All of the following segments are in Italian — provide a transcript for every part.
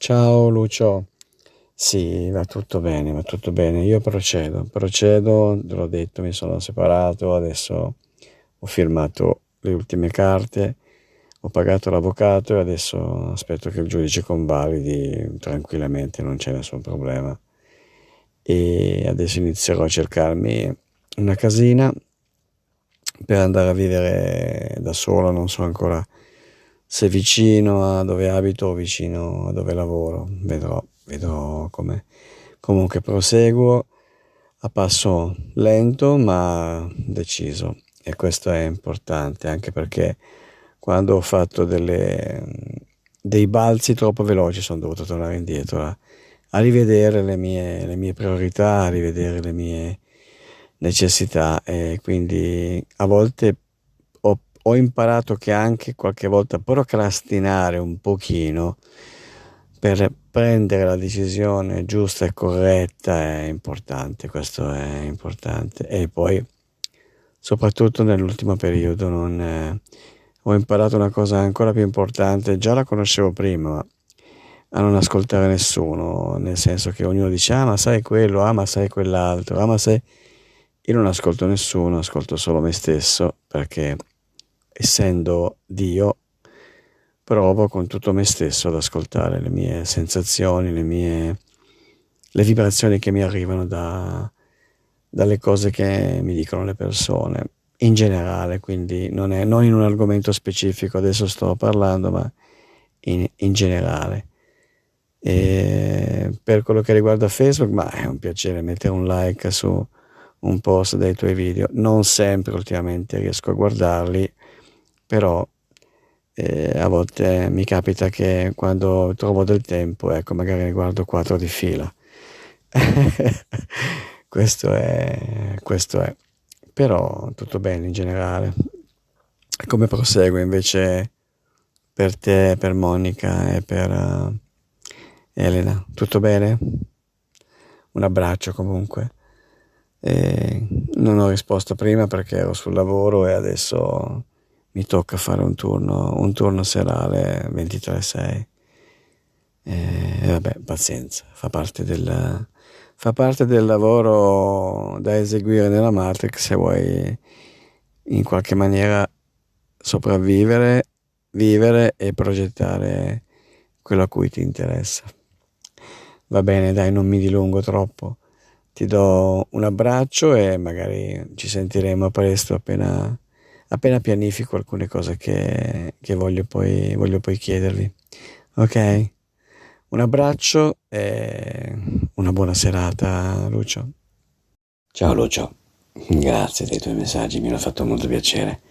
Ciao Lucio, sì, va tutto bene, va tutto bene. Io procedo, te l'ho detto, mi sono separato, adesso ho firmato le ultime carte, ho pagato l'avvocato e adesso aspetto che il giudice convalidi tranquillamente, non c'è nessun problema. E adesso inizierò a cercarmi una casina per andare a vivere da solo, non so ancora se vicino a dove abito o vicino a dove lavoro, vedrò come. Comunque proseguo a passo lento ma deciso e questo è importante anche perché quando ho fatto dei balzi troppo veloci sono dovuto tornare indietro a rivedere le mie priorità, a rivedere le mie necessità e quindi a volte ho imparato che anche qualche volta procrastinare un pochino per prendere la decisione giusta e corretta è importante, questo è importante. E poi, soprattutto nell'ultimo periodo, ho imparato una cosa ancora più importante, già la conoscevo prima, ma a non ascoltare nessuno, nel senso che ognuno dice, ah ma sai quello, ah ma sai quell'altro, ah ma sai... Io non ascolto nessuno, ascolto solo me stesso, perché essendo Dio, provo con tutto me stesso ad ascoltare le mie sensazioni, le vibrazioni che mi arrivano dalle cose che mi dicono le persone, in generale, quindi non in un argomento specifico, adesso sto parlando, ma in generale. E per quello che riguarda Facebook, ma è un piacere mettere un like su un post dei tuoi video. Non sempre ultimamente riesco a guardarli, però a volte mi capita che quando trovo del tempo, ecco, magari ne guardo 4 di fila. Questo è. Però tutto bene in generale. Come prosegue invece per te, per Monica e per Elena? Tutto bene? Un abbraccio comunque. Non ho risposto prima perché ero sul lavoro e adesso mi tocca fare un turno serale 23/6. E vabbè, pazienza, fa parte del lavoro da eseguire nella Matrix se vuoi in qualche maniera sopravvivere, vivere e progettare quello a cui ti interessa. Va bene, dai, non mi dilungo troppo. Ti do un abbraccio e magari ci sentiremo presto appena pianifico alcune cose che voglio poi chiedervi. Ok? Un abbraccio e una buona serata, Lucio. Ciao Lucio, grazie dei tuoi messaggi, mi hanno fatto molto piacere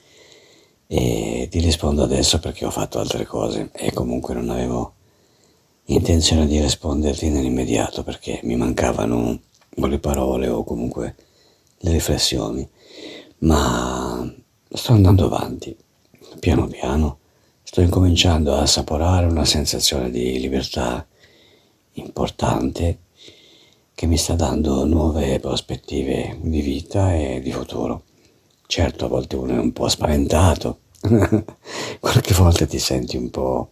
e ti rispondo adesso perché ho fatto altre cose e comunque non avevo intenzione di risponderti nell'immediato perché mi mancavano o le parole o comunque le riflessioni, ma sto andando avanti, piano piano, sto incominciando a assaporare una sensazione di libertà importante che mi sta dando nuove prospettive di vita e di futuro. Certo, a volte uno è un po' spaventato, qualche volta ti senti un po'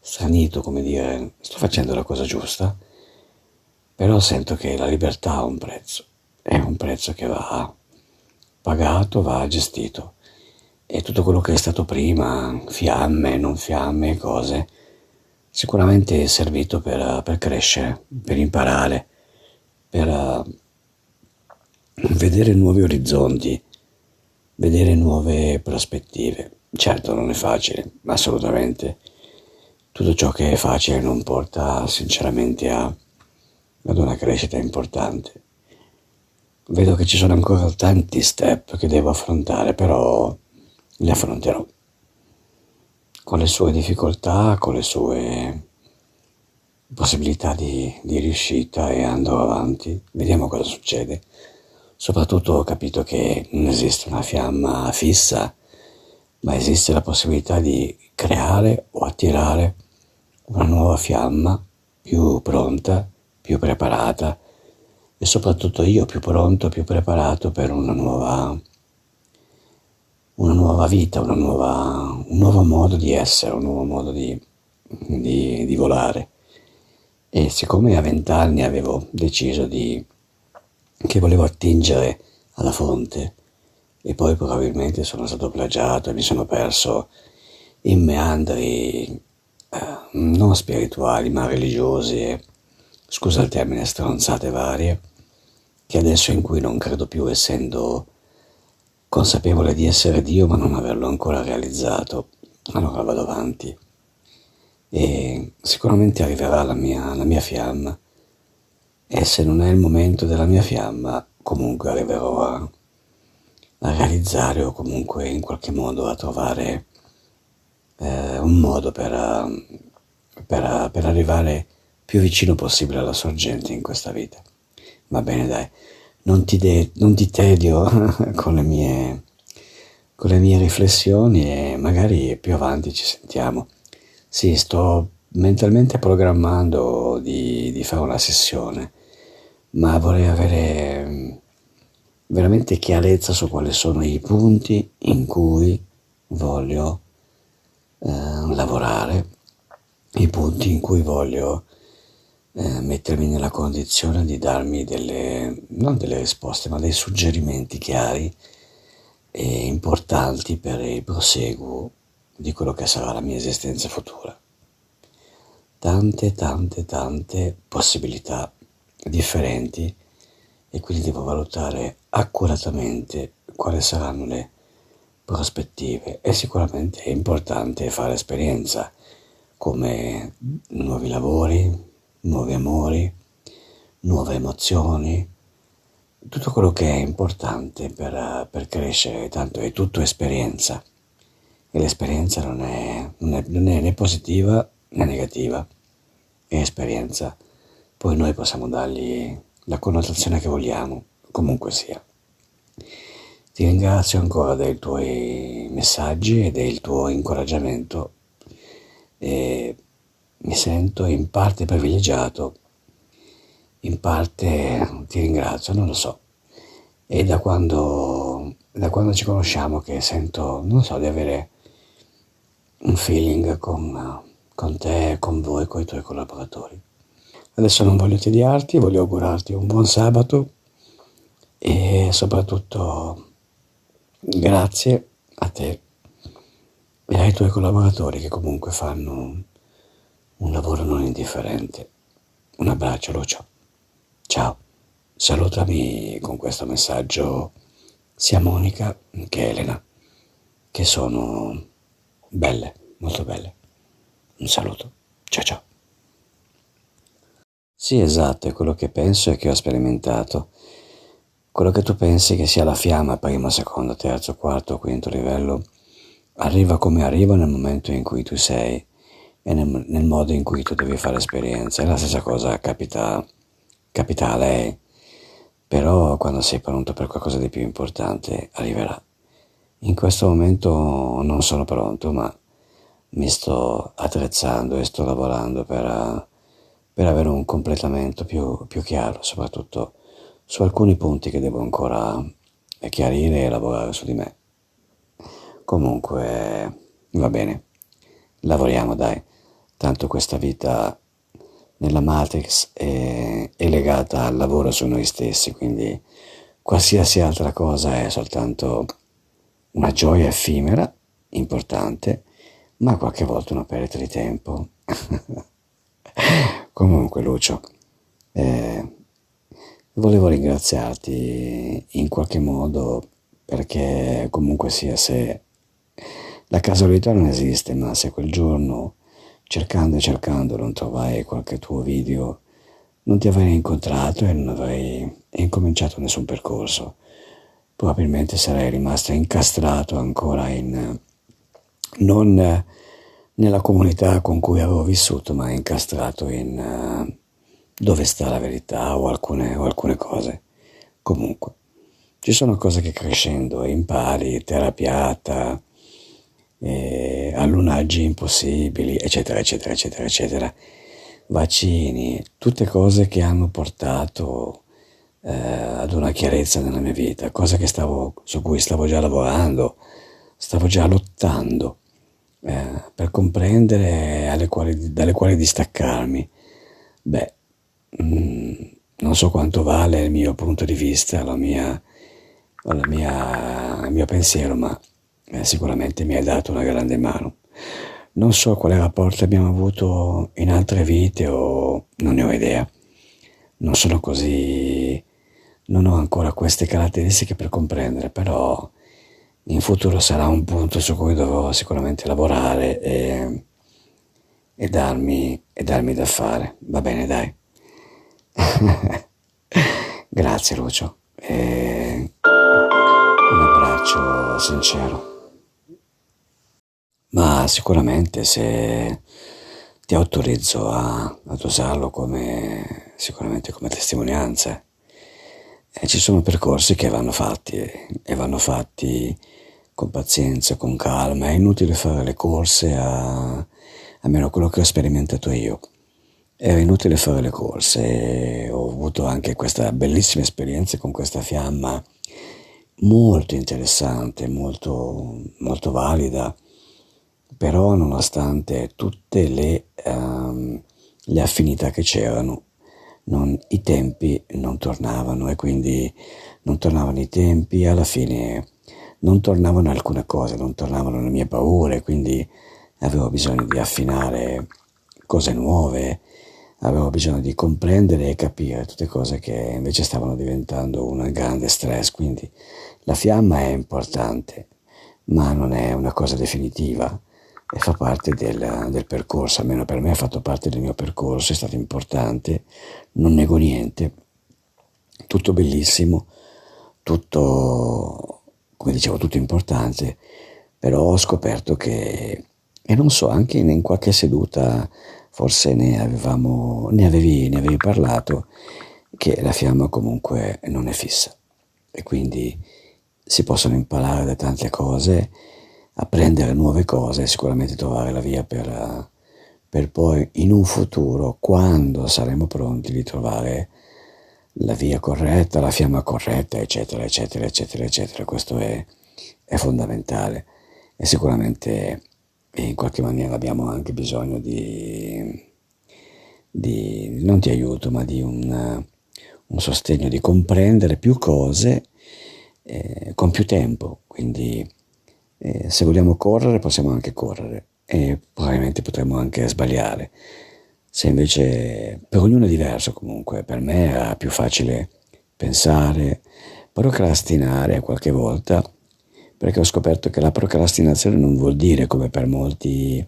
stranito, come dire, sto facendo la cosa giusta, però sento che la libertà ha un prezzo, è un prezzo che va pagato, va gestito e tutto quello che è stato prima, fiamme, non fiamme, cose, sicuramente è servito per crescere, per imparare, per vedere nuovi orizzonti, vedere nuove prospettive. Certo non è facile, assolutamente. Tutto ciò che è facile non porta sinceramente ad una crescita importante. Vedo che ci sono ancora tanti step che devo affrontare, però li affronterò con le sue difficoltà, con le sue possibilità di riuscita e andrò avanti. Vediamo cosa succede. Soprattutto ho capito che non esiste una fiamma fissa, ma esiste la possibilità di creare o attirare una nuova fiamma più pronta, più preparata e soprattutto io più pronto, più preparato per una nuova vita, un nuovo modo di essere, un nuovo modo di di volare. E siccome a 20 anni avevo deciso che volevo attingere alla fonte, e poi probabilmente sono stato plagiato e mi sono perso in meandri non spirituali ma religiosi e, scusa il termine, stronzate varie, che adesso in cui non credo più, essendo consapevole di essere Dio ma non averlo ancora realizzato, allora vado avanti e sicuramente arriverà la mia fiamma, e se non è il momento della mia fiamma comunque arriverò a realizzare, o comunque in qualche modo a trovare un modo per arrivare più vicino possibile alla sorgente in questa vita. Va bene, dai, non ti tedio con le mie riflessioni, e magari più avanti ci sentiamo. Sì, sto mentalmente programmando di fare una sessione, ma vorrei avere veramente chiarezza su quali sono i punti in cui voglio lavorare, i punti in cui voglio mettermi nella condizione di darmi non delle risposte, ma dei suggerimenti chiari e importanti per il proseguo di quello che sarà la mia esistenza futura. Tante, tante, tante possibilità differenti, e quindi devo valutare accuratamente quali saranno le prospettive. E sicuramente è importante fare esperienza, come nuovi lavori, nuovi amori, nuove emozioni, tutto quello che è importante per crescere, tanto è tutto esperienza, e l'esperienza non è né positiva né negativa, è esperienza, poi noi possiamo dargli la connotazione che vogliamo, comunque sia. Ti ringrazio ancora dei tuoi messaggi e del tuo incoraggiamento, e mi sento in parte privilegiato, in parte ti ringrazio, non lo so. E da quando ci conosciamo che sento, non so, di avere un feeling con te, con voi, con i tuoi collaboratori. Adesso non voglio tediarti, voglio augurarti un buon sabato e soprattutto grazie a te e ai tuoi collaboratori, che comunque fanno un lavoro non indifferente. Un abbraccio, Lucio. Ciao. Salutami con questo messaggio sia Monica che Elena, che sono belle, molto belle. Un saluto. Ciao ciao. Sì, esatto, è quello che penso e che ho sperimentato. Quello che tu pensi che sia la fiamma, primo, secondo, terzo, quarto, quinto livello, arriva come arriva nel momento in cui tu sei e nel modo in cui tu devi fare esperienza. E la stessa cosa capita a lei, però quando sei pronto per qualcosa di più importante arriverà. In questo momento non sono pronto, ma mi sto attrezzando e sto lavorando per avere un completamento più chiaro, soprattutto su alcuni punti che devo ancora chiarire e lavorare su di me. Comunque va bene, lavoriamo, dai, tanto questa vita nella Matrix è legata al lavoro su noi stessi, quindi qualsiasi altra cosa è soltanto una gioia effimera, importante, ma qualche volta una perdita di tempo. Comunque, Lucio, volevo ringraziarti in qualche modo, perché comunque sia, se la casualità non esiste, ma se quel giorno cercando e cercando non trovai qualche tuo video, non ti avrei incontrato e non avrei incominciato nessun percorso. Probabilmente sarei rimasto incastrato ancora non nella comunità con cui avevo vissuto, ma incastrato in dove sta la verità, o alcune cose. Comunque, ci sono cose che crescendo impari, terapiata, allunaggi impossibili, eccetera, eccetera, eccetera, eccetera, vaccini, tutte cose che hanno portato ad una chiarezza nella mia vita, cose su cui stavo già lavorando, stavo già lottando, per comprendere dalle quali distaccarmi. Beh, non so quanto vale il mio punto di vista, il mio pensiero, ma sicuramente mi hai dato una grande mano. Non so quale rapporto abbiamo avuto in altre vite o non ne ho idea. Non sono così, non ho ancora queste caratteristiche per comprendere, però in futuro sarà un punto su cui dovrò sicuramente lavorare e darmi da fare. Va bene, dai. Grazie Lucio. Un abbraccio sincero. Ma sicuramente se ti autorizzo ad usarlo sicuramente come testimonianza. Ci sono percorsi che vanno fatti e vanno fatti con pazienza, con calma. È inutile fare le corse almeno quello che ho sperimentato io. Era inutile fare le corse. Ho avuto anche questa bellissima esperienza con questa fiamma molto interessante, molto valida, però nonostante tutte le affinità che c'erano, i tempi non tornavano e quindi non tornavano i tempi, alla fine non tornavano alcune cose, non tornavano le mie paure, quindi avevo bisogno di affinare cose nuove, avevo bisogno di comprendere e capire tutte cose che invece stavano diventando un grande stress, quindi la fiamma è importante, ma non è una cosa definitiva e fa parte del percorso, almeno per me ha fatto parte del mio percorso, è stato importante, non nego niente, tutto bellissimo, tutto, come dicevo, tutto importante, però ho scoperto che, e non so, anche in qualche seduta forse ne avevi parlato, che la fiamma comunque non è fissa e quindi si possono imparare da tante cose, apprendere nuove cose e sicuramente trovare la via per poi in un futuro, quando saremo pronti, di trovare la via corretta, la fiamma corretta, eccetera, eccetera, eccetera, eccetera. Questo è fondamentale e sicuramente in qualche maniera abbiamo anche bisogno non di aiuto, ma di un sostegno, di comprendere più cose con più tempo. Quindi se vogliamo correre possiamo anche correre e probabilmente potremo anche sbagliare. Se invece per ognuno è diverso comunque, per me era più facile pensare, procrastinare qualche volta, perché ho scoperto che la procrastinazione non vuol dire, come per molti,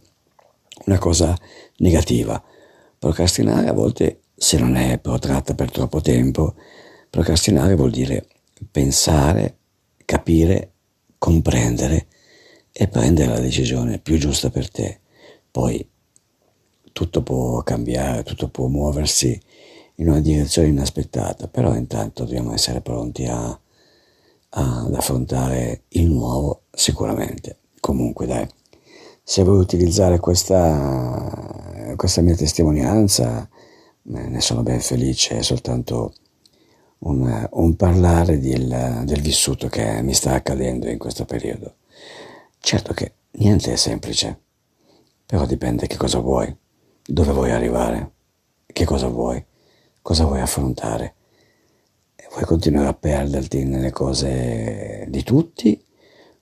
una cosa negativa. Procrastinare a volte, se non è protratta per troppo tempo, procrastinare vuol dire pensare, capire, comprendere e prendere la decisione più giusta per te. Poi tutto può cambiare, tutto può muoversi in una direzione inaspettata, però intanto dobbiamo essere pronti ad affrontare il nuovo sicuramente. Comunque dai, se vuoi utilizzare questa mia testimonianza, ne sono ben felice, è soltanto un parlare del vissuto che mi sta accadendo in questo periodo. Certo che niente è semplice, però dipende che cosa vuoi, dove vuoi arrivare, che cosa vuoi affrontare. E vuoi continuare a perderti nelle cose di tutti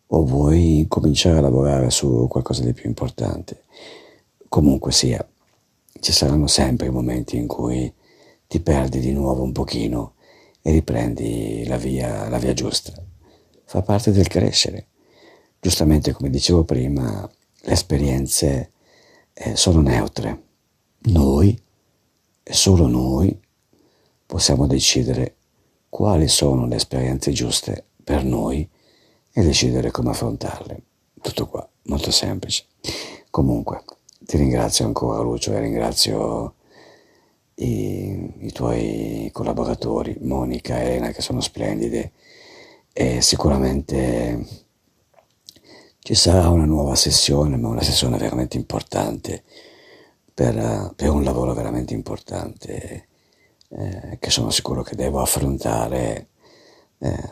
o vuoi cominciare a lavorare su qualcosa di più importante? Comunque sia, ci saranno sempre i momenti in cui ti perdi di nuovo un pochino e riprendi la via giusta. Fa parte del crescere. Giustamente, come dicevo prima, le esperienze sono neutre. Noi, e solo noi, possiamo decidere quali sono le esperienze giuste per noi e decidere come affrontarle. Tutto qua, molto semplice. Comunque, ti ringrazio ancora Lucio e ringrazio i tuoi collaboratori, Monica e Elena, che sono splendide e sicuramente ci sarà una nuova sessione, ma una sessione veramente importante per un lavoro veramente importante che sono sicuro che devo affrontare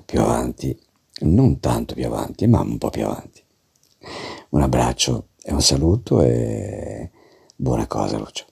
più avanti, non tanto più avanti, ma un po' più avanti. Un abbraccio E un saluto e buona cosa, Lucio.